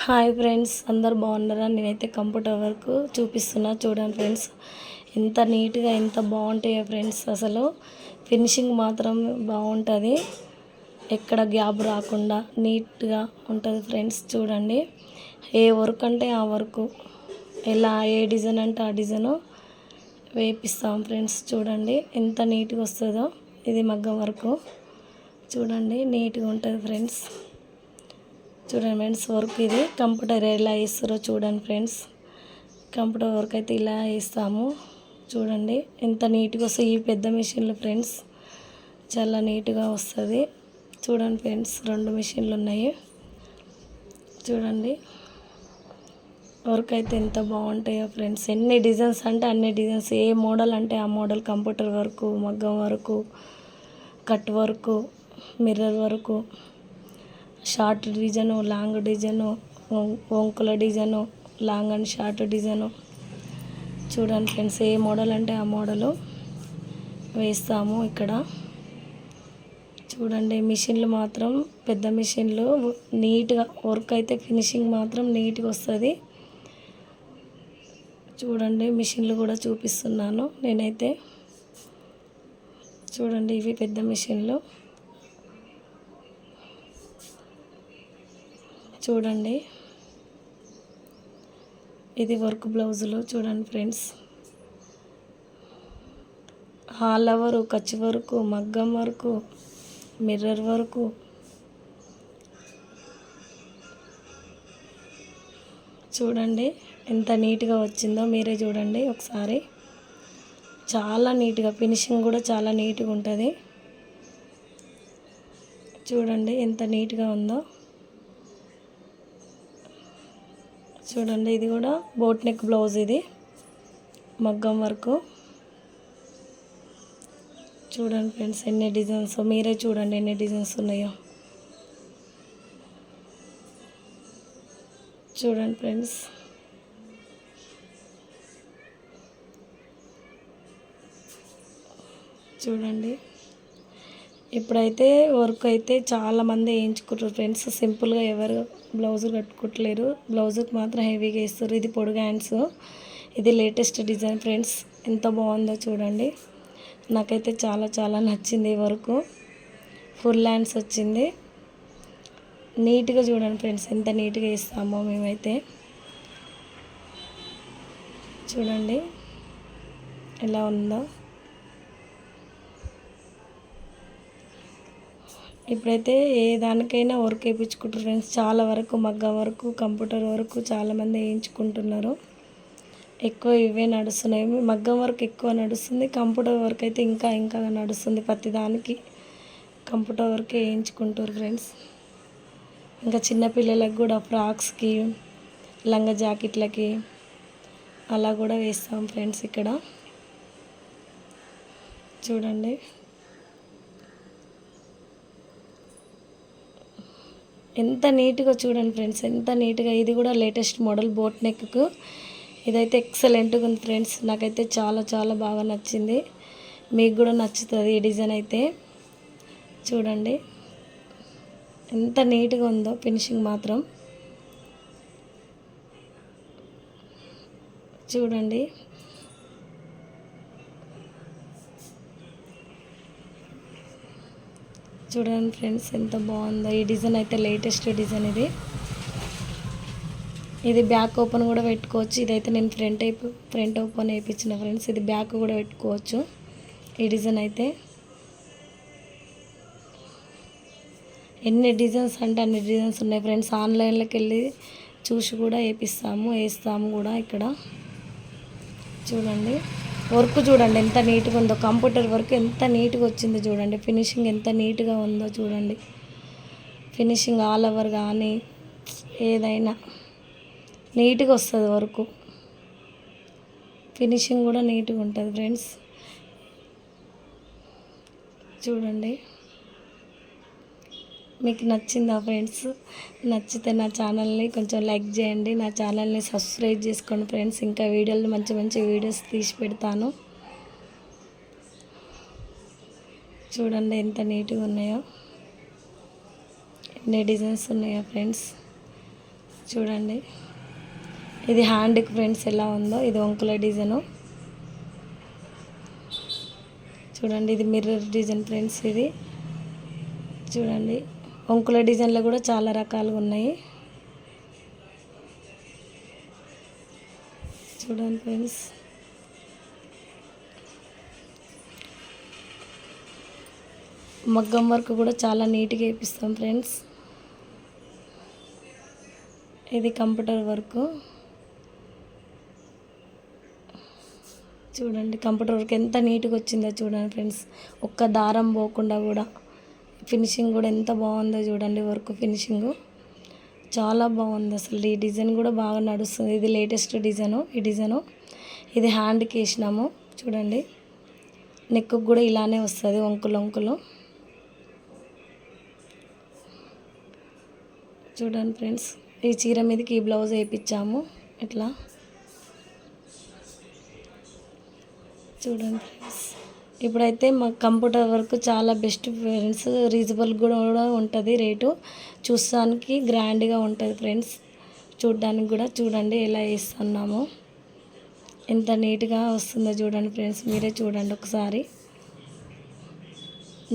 Hi friends, అందరు బాగున్నారా? నేనైతే కంప్యూటర్ వర్క్ చూపిస్తున్నా చూడండి ఫ్రెండ్స్. ఎంత నీట్గా ఎంత బాగుంటాయో ఫ్రెండ్స్. అసలు ఫినిషింగ్ మాత్రం బాగుంటుంది, ఎక్కడ గ్యాప్ రాకుండా నీట్గా ఉంటుంది ఫ్రెండ్స్. చూడండి, ఏ వర్క్ అంటే ఆ వర్క్, ఎలా ఏ డిజైన్ అంటే ఆ డిజైను వేపిస్తాం ఫ్రెండ్స్. చూడండి ఎంత నీట్గా వస్తుందో. ఇది మగ్గం వర్క్. చూడండి నీట్గా ఉంటుంది ఫ్రెండ్స్. చూడండి ఫ్రెండ్స్, వర్క్ ఇది కంప్యూటర్ ఎలా వేస్తారో చూడండి ఫ్రెండ్స్. కంప్యూటర్ వర్క్ అయితే ఇలా వేస్తాము. చూడండి ఎంత నీట్గా వస్తుంది. ఈ పెద్ద మిషన్లు ఫ్రెండ్స్ చాలా నీట్గా వస్తుంది. చూడండి ఫ్రెండ్స్, 2 మిషన్లు ఉన్నాయి. చూడండి వర్క్ అయితే ఎంత బాగుంటాయో ఫ్రెండ్స్. ఎన్ని డిజైన్స్ అంటే అన్ని డిజైన్స్, ఏ మోడల్ అంటే ఆ మోడల్. కంప్యూటర్ వర్క్, మగ్గం work, cut work, mirror work, short design, long design, వంకుల design, long and short design. చూడండి ఫ్రెండ్స్, ఏ మోడల్ అంటే ఆ మోడలు వేస్తాము ఇక్కడ. చూడండి మిషన్లు మాత్రం పెద్ద మిషన్లు, నీట్గా వర్క్ అయితే ఫినిషింగ్ మాత్రం నీట్గా వస్తుంది. చూడండి మిషన్లు కూడా చూపిస్తున్నాను నేనైతే. చూడండి ఇవి పెద్ద మిషన్లు. చూడండి ఇది వర్క్ బ్లౌజులు. చూడండి friends, all over Kutch work, మగ్గం వర్క్, మిర్రర్ వర్క్. చూడండి ఎంత నీట్గా వచ్చిందో, మీరే చూడండి ఒకసారి. చాలా నీట్గా, ఫినిషింగ్ కూడా చాలా నీట్గా ఉంటుంది. చూడండి ఎంత నీట్గా ఉందో. చూడండి ఇది కూడా బోట్ నెక్ బ్లౌజ్, ఇది మగ్గం వర్క్. చూడండి ఫ్రెండ్స్ ఎన్ని డిజైన్స్, మీరే చూడండి ఎన్ని డిజైన్స్ ఉన్నాయో. చూడండి ఫ్రెండ్స్, చూడండి ఇప్పుడైతే వర్క్ అయితే చాలామంది వేయించుకుంటారు ఫ్రెండ్స్. సింపుల్గా ఎవరు బ్లౌజులు కట్టుకోవట్లేరు, బ్లౌజుకి మాత్రం హెవీగా వేస్తారు. ఇది పొడుగు హ్యాండ్స్, ఇది లేటెస్ట్ డిజైన్ ఫ్రెండ్స్. ఎంత బాగుందో చూడండి. నాకైతే చాలా చాలా నచ్చింది ఈ వర్క్. ఫుల్ హ్యాండ్స్ వచ్చింది. నీట్గా చూడండి ఫ్రెండ్స్, ఎంత నీట్గా వేస్తామో మేమైతే. చూడండి ఎలా ఉందో. ఇప్పుడైతే ఏ దానికైనా వర్క్ వేయించుకుంటారు ఫ్రెండ్స్. చాలా వరకు మగ్గం వరకు, కంప్యూటర్ వరకు చాలామంది వేయించుకుంటున్నారు. ఎక్కువ ఇవే నడుస్తున్నాయి. మగ్గం వర్క్ ఎక్కువ నడుస్తుంది, కంప్యూటర్ వర్క్ అయితే ఇంకా ఇంకా నడుస్తుంది. ప్రతి దానికి కంప్యూటర్ వర్క్ వేయించుకుంటారు ఫ్రెండ్స్. ఇంకా చిన్నపిల్లలకు కూడా ఫ్రాక్స్కి, లంగా జాకెట్లకి అలా కూడా వేస్తాం ఫ్రెండ్స్ ఇక్కడ. చూడండి ఎంత నీట్గా, చూడండి ఫ్రెండ్స్ ఎంత నీట్గా. ఇది కూడా లేటెస్ట్ మోడల్ బోట్ నెక్కు. ఇదైతే ఎక్సలెంట్గా ఉంది ఫ్రెండ్స్. నాకైతే చాలా చాలా బాగా నచ్చింది. మీకు కూడా నచ్చుతుంది ఈ డిజైన్ అయితే. చూడండి ఎంత నీట్గా ఉందో ఫినిషింగ్ మాత్రం. చూడండి చూడండి ఫ్రెండ్స్ ఎంత బాగుందో. ఈ డిజైన్ అయితే లేటెస్ట్ డిజైన్ ఇది. ఇది బ్యాక్ ఓపెన్ కూడా పెట్టుకోవచ్చు. ఇదైతే నేను ఫ్రంట్ ఓపెన్ వేయించిన ఫ్రెండ్స్. ఇది బ్యాక్ కూడా పెట్టుకోవచ్చు. ఈ డిజైన్ అయితే ఎన్ని డిజైన్స్ అంటే అన్ని డిజైన్స్ ఉన్నాయి ఫ్రెండ్స్. ఆన్లైన్లోకి వెళ్ళి చూసి కూడా వేస్తాము కూడా ఇక్కడ. చూడండి వర్క్ చూడండి ఎంత నీట్గా ఉందో. కంప్యూటర్ వర్క్ ఎంత నీట్గా వచ్చిందో చూడండి. ఫినిషింగ్ ఎంత నీట్గా ఉందో చూడండి. ఫినిషింగ్ ఆల్ ఓవర్ కానీ ఏదైనా నీట్గా వస్తుంది వర్క్. ఫినిషింగ్ కూడా నీట్గా ఉంటుంది ఫ్రెండ్స్. చూడండి మీకు నచ్చిందా ఫ్రెండ్స్? నచ్చితే నా ఛానల్ని కొంచెం లైక్ చేయండి, నా ఛానల్ని సబ్స్క్రైబ్ చేసుకోండి ఫ్రెండ్స్. ఇంకా వీడియోలు మంచి మంచి వీడియోస్ తీసి పెడతాను. చూడండి ఎంత నీట్గా ఉన్నాయో, ఎన్ని డిజైన్స్ ఉన్నాయో ఫ్రెండ్స్. చూడండి, ఇది హ్యాండ్కి ఫ్రెండ్స్ ఎలా ఉందో. ఇది వంకుల డిజైను చూడండి. ఇది మిర్రర్ డిజైన్ ఫ్రెండ్స్. ఇది చూడండి, వంకుల డిజైన్లో కూడా చాలా రకాలుగా ఉన్నాయి. చూడండి ఫ్రెండ్స్, మగ్గం వర్క్ కూడా చాలా నీట్గా వేపిస్తాం ఫ్రెండ్స్. ఇది కంప్యూటర్ వర్క్ చూడండి. కంప్యూటర్ వర్క్ ఎంత నీట్గా వచ్చిందో చూడండి ఫ్రెండ్స్. ఒక్క దారం పోకుండా కూడా ఫినిషింగ్ కూడా ఎంత బాగుందో చూడండి. వర్క్ ఫినిషింగ్ చాలా బాగుంది అసలు. ఈ డిజైన్ కూడా బాగా నడుస్తుంది. ఇది లేటెస్ట్ డిజైను. ఈ డిజైను ఇది హ్యాండ్కి వేసినాము చూడండి. నెక్కు కూడా ఇలానే వస్తుంది, వంకులు వంకులు. చూడండి ఫ్రెండ్స్, ఈ చీర మీదకి ఈ బ్లౌజ్ వేయించాము ఇట్లా. చూడండి ఫ్రెండ్స్, ఇప్పుడైతే మా కంప్యూటర్ వర్క్ చాలా బెస్ట్ ఫ్రెండ్స్. రీజనబుల్ కూడా ఉంటుంది రేటు. చూస్తానికి గ్రాండ్గా ఉంటుంది ఫ్రెండ్స్. చూడడానికి కూడా చూడండి ఎలా వేస్తున్నామో, ఎంత నీట్గా వస్తుందో చూడండి ఫ్రెండ్స్. మీరే చూడండి ఒకసారి.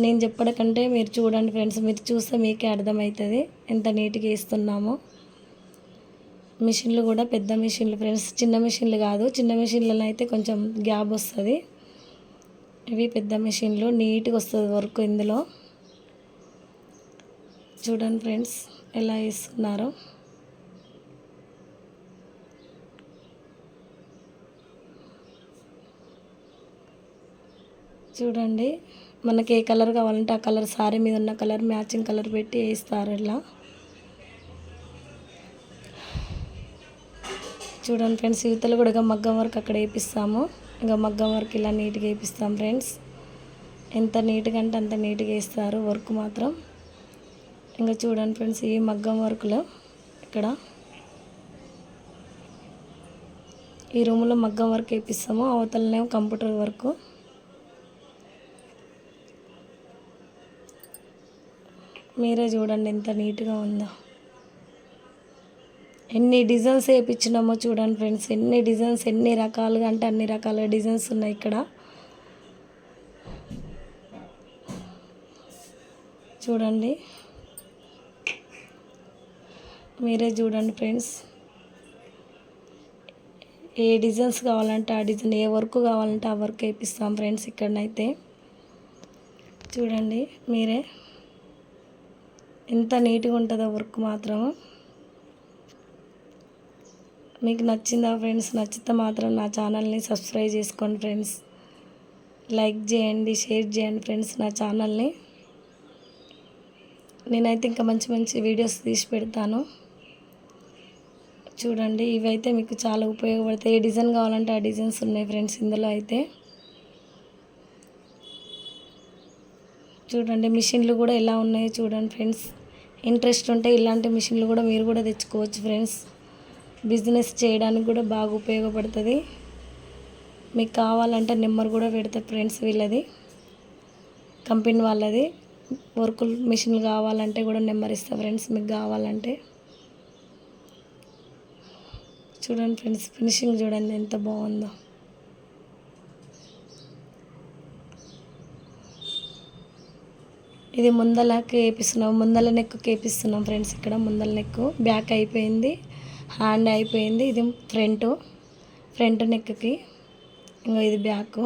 నేను చెప్పడం కంటే మీరు చూడండి ఫ్రెండ్స్. మీరు చూస్తే మీకే అర్థమవుతుంది ఎంత నీట్గా వేస్తున్నామో. మిషన్లు కూడా పెద్ద మిషన్లు ఫ్రెండ్స్, చిన్న మిషన్లు కాదు. చిన్న మిషన్లలో అయితే కొంచెం గ్యాప్ వస్తుంది. ఇవి పెద్ద మిషన్లు, నీట్గా వస్తుంది వర్క్ ఇందులో. చూడండి ఫ్రెండ్స్ ఎలా వేస్తున్నారో. చూడండి, మనకి ఏ కలర్ కావాలంటే ఆ కలర్, సారీ మీద ఉన్న కలర్ మ్యాచింగ్ కలర్ పెట్టి వేస్తారు ఇలా. చూడండి ఫ్రెండ్స్, యువతలు కూడా ఇక మగ్గం వర్క్ అక్కడ వేపిస్తాము. ఇంకా మగ్గం వర్క్ ఇలా నీట్గా వేపిస్తాం ఫ్రెండ్స్. ఎంత నీట్గా అంటే అంత నీట్గా వేస్తారు వర్క్ మాత్రం. ఇంకా చూడండి ఫ్రెండ్స్, ఈ మగ్గం వర్క్లో ఇక్కడ ఈ రూమ్లో మగ్గం వర్క్ వేపిస్తాము. అవతలనే కంప్యూటర్ వర్క్. మీరే చూడండి ఎంత నీట్గా ఉందో. ఎన్ని డిజైన్స్ వేయించినామో చూడండి ఫ్రెండ్స్. ఎన్ని డిజైన్స్, ఎన్ని రకాలుగా అంటే అన్ని రకాల డిజైన్స్ ఉన్నాయి ఇక్కడ. చూడండి, మీరే చూడండి ఫ్రెండ్స్. ఏ డిజైన్స్ కావాలంటే ఆ డిజైన్, ఏ వర్క్ కావాలంటే ఆ వర్క్ వేపిస్తాం ఫ్రెండ్స్ ఇక్కడనైతే. చూడండి మీరే ఎంత నీట్గా ఉంటుందో వర్క్ మాత్రం. మీకు నచ్చిందా ఫ్రెండ్స్? నచ్చితే మాత్రం నా ఛానల్ని సబ్స్క్రైబ్ చేసుకోండి ఫ్రెండ్స్. లైక్ చేయండి, షేర్ చేయండి ఫ్రెండ్స్ నా ఛానల్ని. నేనైతే ఇంకా మంచి మంచి వీడియోస్ తీసి పెడతాను. చూడండి, ఇవైతే మీకు చాలా ఉపయోగపడతాయి. ఏ డిజైన్ కావాలంటే ఆ డిజైన్స్ ఉన్నాయి ఫ్రెండ్స్ ఇందులో అయితే. చూడండి మిషన్లు కూడా ఎలా ఉన్నాయో చూడండి ఫ్రెండ్స్. ఇంట్రెస్ట్ ఉంటే ఇలాంటి మిషన్లు కూడా మీరు కూడా తెచ్చుకోవచ్చు ఫ్రెండ్స్. బిజినెస్ చేయడానికి కూడా బాగా ఉపయోగపడుతుంది. మీకు కావాలంటే నెంబర్ కూడా పెడతా ఫ్రెండ్స్, వీళ్ళది కంపెనీ వాళ్ళది. వర్క్ మిషన్లు కావాలంటే కూడా నెంబర్ ఇస్తా ఫ్రెండ్స్ మీకు కావాలంటే. చూడండి ఫ్రెండ్స్, ఫినిషింగ్ చూడండి ఎంత బాగుందో. ఇది ముందలకి వేపిస్తున్నాం, ముందల నెక్కు వేపిస్తున్నాం ఫ్రెండ్స్. ఇక్కడ ముందల నెక్కు బ్యాక్ అయిపోయింది, హ్యాండ్ అయిపోయింది. ఇది ఫ్రంట్ నెక్కి. ఇంకా ఇది బ్యాక్.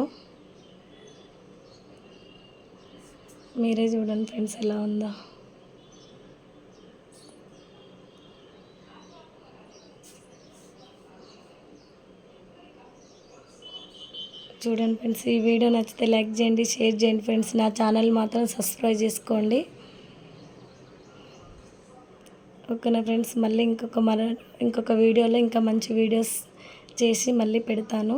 మీరే చూడండి ఫ్రెండ్స్ ఎలా ఉందో. చూడండి ఫ్రెండ్స్, ఈ వీడియో నచ్చితే లైక్ చేయండి, షేర్ చేయండి ఫ్రెండ్స్. నా ఛానల్ మాత్రం సబ్స్క్రైబ్ చేసుకోండి. ఓకేనా ఫ్రెండ్స్, మళ్ళీ ఇంకొక వీడియోలో ఇంకా మంచి వీడియోస్ చేసి మళ్ళీ పెడతాను.